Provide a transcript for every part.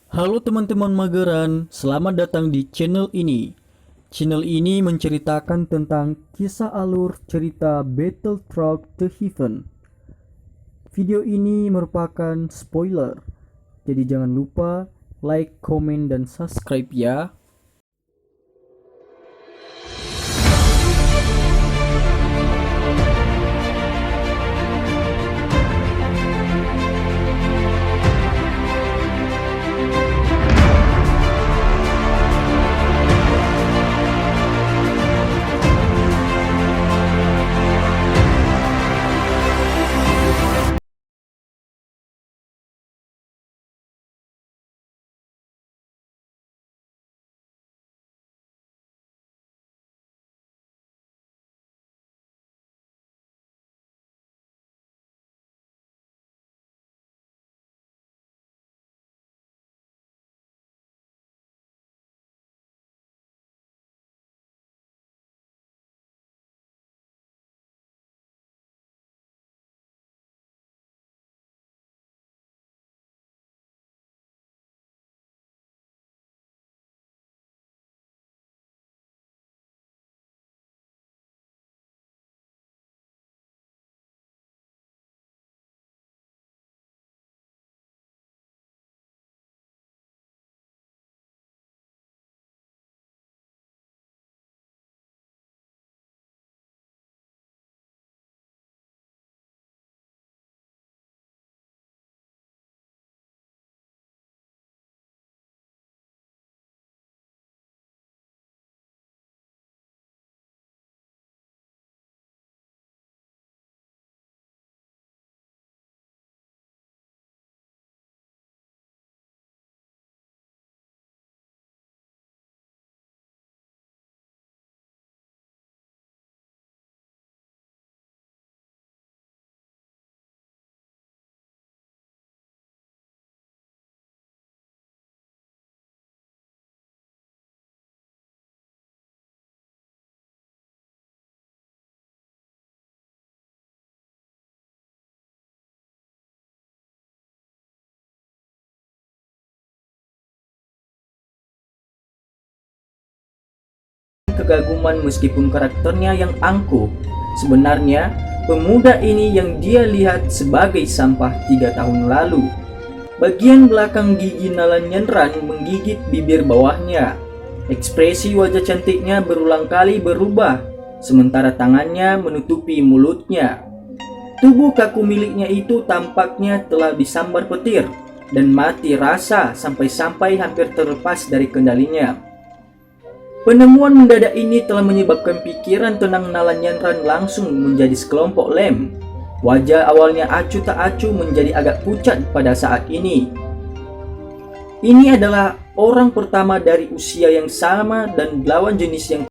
Halo teman-teman mageran, selamat datang di channel ini. Channel ini menceritakan tentang kisah alur cerita Battletrog The Heaven. Video ini merupakan spoiler, jadi jangan lupa like, komen, dan subscribe ya. Kegaguman meskipun karakternya yang angkuh. Sebenarnya, pemuda ini yang dia lihat sebagai sampah 3 tahun lalu. Bagian belakang gigi Nalan Nyenran menggigit bibir bawahnya. Ekspresi wajah cantiknya berulang kali berubah, sementara tangannya menutupi mulutnya. Tubuh kaku miliknya itu tampaknya telah disambar petir dan mati rasa sampai-sampai hampir terlepas dari kendalinya. Penemuan mendadak ini telah menyebabkan pikiran tenang Nalan Yanran langsung menjadi sekelompok lem. Wajah awalnya acuh tak acuh menjadi agak pucat pada saat ini. Ini adalah orang pertama dari usia yang sama dan lawan jenis yang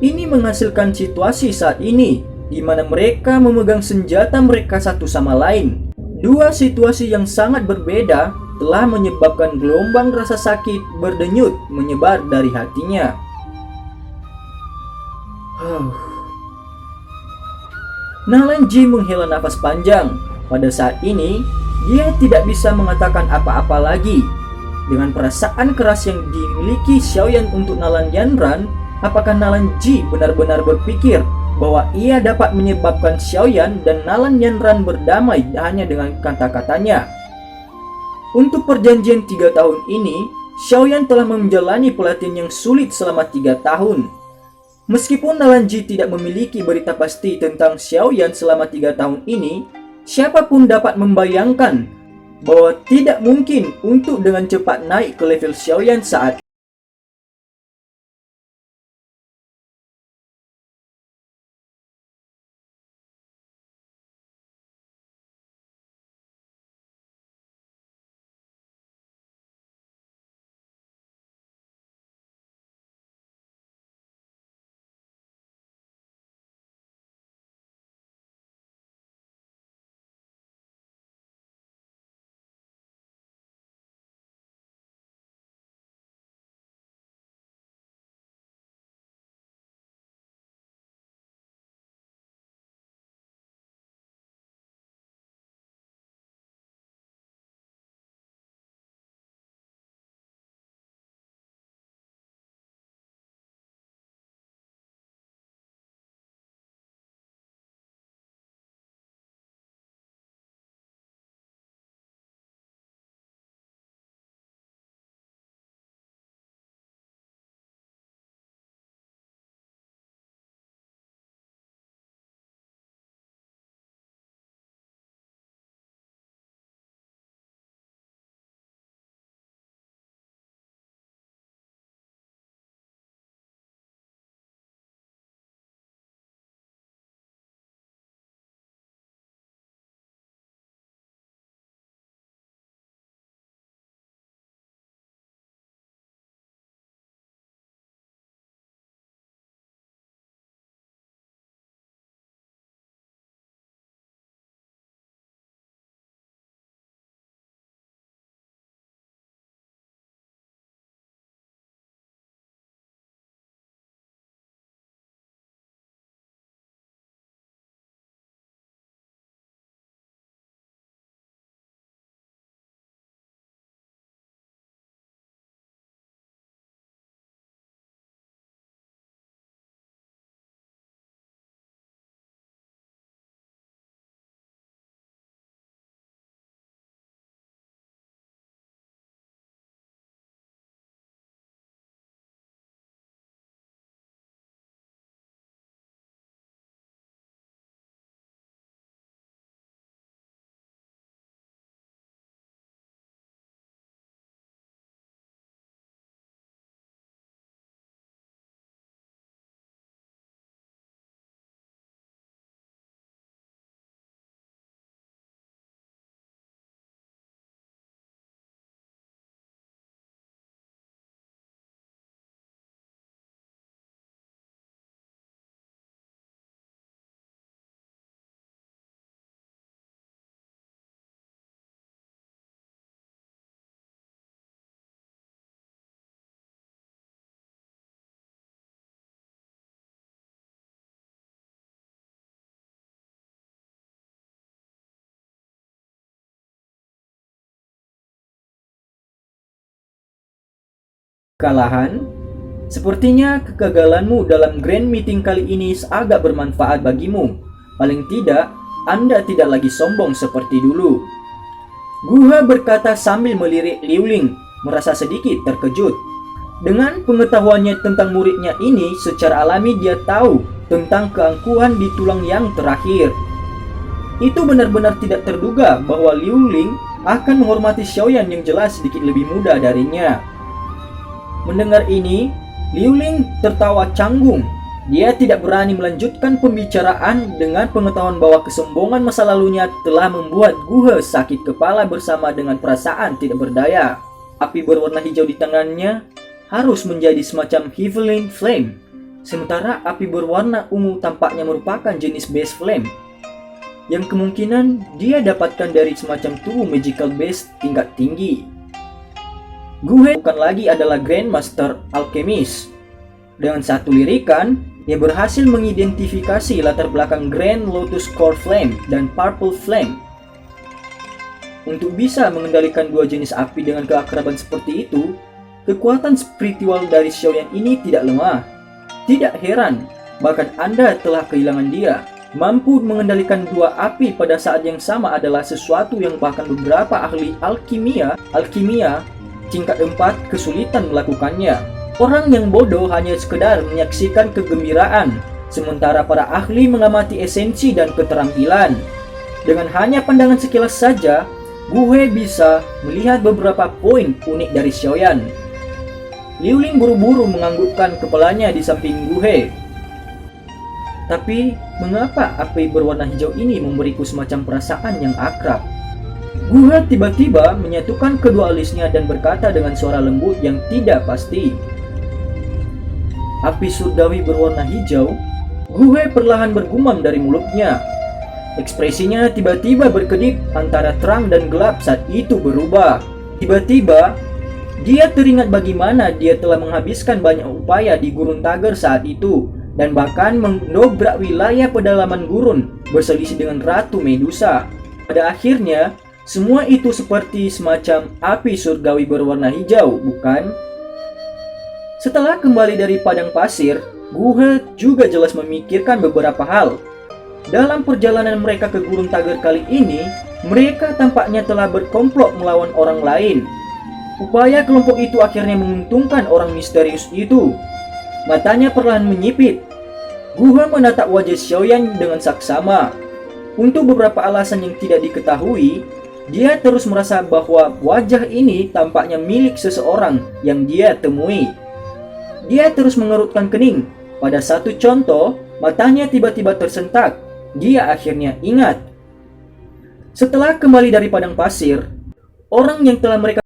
Ini menghasilkan situasi saat ini, di mana mereka memegang senjata mereka satu sama lain. Dua situasi yang sangat berbeda telah menyebabkan gelombang rasa sakit berdenyut menyebar dari hatinya. Nalanji menghela nafas panjang. Pada saat ini, dia tidak bisa mengatakan apa-apa lagi. Dengan perasaan keras yang dimiliki Xiaoyan untuk Nalan Yanran, apakah Nalanji benar-benar berpikir bahwa ia dapat menyebabkan Xiaoyan dan Nalan Yanran berdamai hanya dengan kata-katanya? Untuk perjanjian 3 tahun ini, Xiaoyan telah menjalani pelatihan yang sulit selama 3 tahun. Meskipun Nalanji tidak memiliki berita pasti tentang Xiaoyan selama 3 tahun ini, siapapun dapat membayangkan bahwa tidak mungkin untuk dengan cepat naik ke level Xiaoyan saat kekalahan. Sepertinya kegagalanmu dalam Grand Meeting kali ini agak bermanfaat bagimu. Paling tidak, Anda tidak lagi sombong seperti dulu. Guha berkata sambil melirik Liu Ling, merasa sedikit terkejut. Dengan pengetahuannya tentang muridnya ini, secara alami dia tahu tentang keangkuhan di tulang yang terakhir. Itu benar-benar tidak terduga bahwa Liu Ling akan menghormati Xiaoyan yang jelas sedikit lebih muda darinya. Mendengar ini, Liu Ling tertawa canggung. Dia tidak berani melanjutkan pembicaraan dengan pengetahuan bahwa kesombongan masa lalunya telah membuat Guha sakit kepala bersama dengan perasaan tidak berdaya. Api berwarna hijau di tangannya harus menjadi semacam Heavenly Flame. Sementara api berwarna ungu tampaknya merupakan jenis base flame, yang kemungkinan dia dapatkan dari semacam tubuh magical base tingkat tinggi. Guhe bukan lagi adalah Grandmaster Alchemist. Dengan satu lirikan, dia berhasil mengidentifikasi latar belakang Grand Lotus Core Flame dan Purple Flame. Untuk bisa mengendalikan dua jenis api dengan keakraban seperti itu, kekuatan spiritual dari Xiaoyan ini tidak lemah. Tidak heran, bahkan Anda telah kehilangan dia. Mampu mengendalikan dua api pada saat yang sama adalah sesuatu yang bahkan beberapa ahli alkimia tingkat 4 kesulitan melakukannya. Orang yang bodoh hanya sekedar menyaksikan kegembiraan, sementara para ahli mengamati esensi dan keterampilan. Dengan hanya pandangan sekilas saja, Guhe bisa melihat beberapa poin unik dari Xiaoyan. Liu Ling buru-buru menganggukkan kepalanya di samping Guhe. Tapi, mengapa api berwarna hijau ini memberiku semacam perasaan yang akrab? Guhe tiba-tiba menyatukan kedua alisnya dan berkata dengan suara lembut yang tidak pasti. Api surgawi berwarna hijau? Guhe perlahan bergumam dari mulutnya. Ekspresinya tiba-tiba berkedip antara terang dan gelap saat itu berubah. Tiba-tiba, dia teringat bagaimana dia telah menghabiskan banyak upaya di Gurun Tager saat itu, dan bahkan mendobrak wilayah pedalaman gurun berselisih dengan Ratu Medusa. Pada akhirnya, semua itu seperti semacam api surgawi berwarna hijau, bukan? Setelah kembali dari padang pasir, Guhe juga jelas memikirkan beberapa hal. Dalam perjalanan mereka ke Gurun Tager kali ini, mereka tampaknya telah berkomplot melawan orang lain. Upaya kelompok itu akhirnya menguntungkan orang misterius itu. Matanya perlahan menyipit. Guhe menatap wajah Xiaoyan dengan saksama. Untuk beberapa alasan yang tidak diketahui, dia terus merasa bahwa wajah ini tampaknya milik seseorang yang dia temui. Dia terus mengerutkan kening. Pada satu contoh, matanya tiba-tiba tersentak. Dia akhirnya ingat. Setelah kembali dari padang pasir, orang yang telah mereka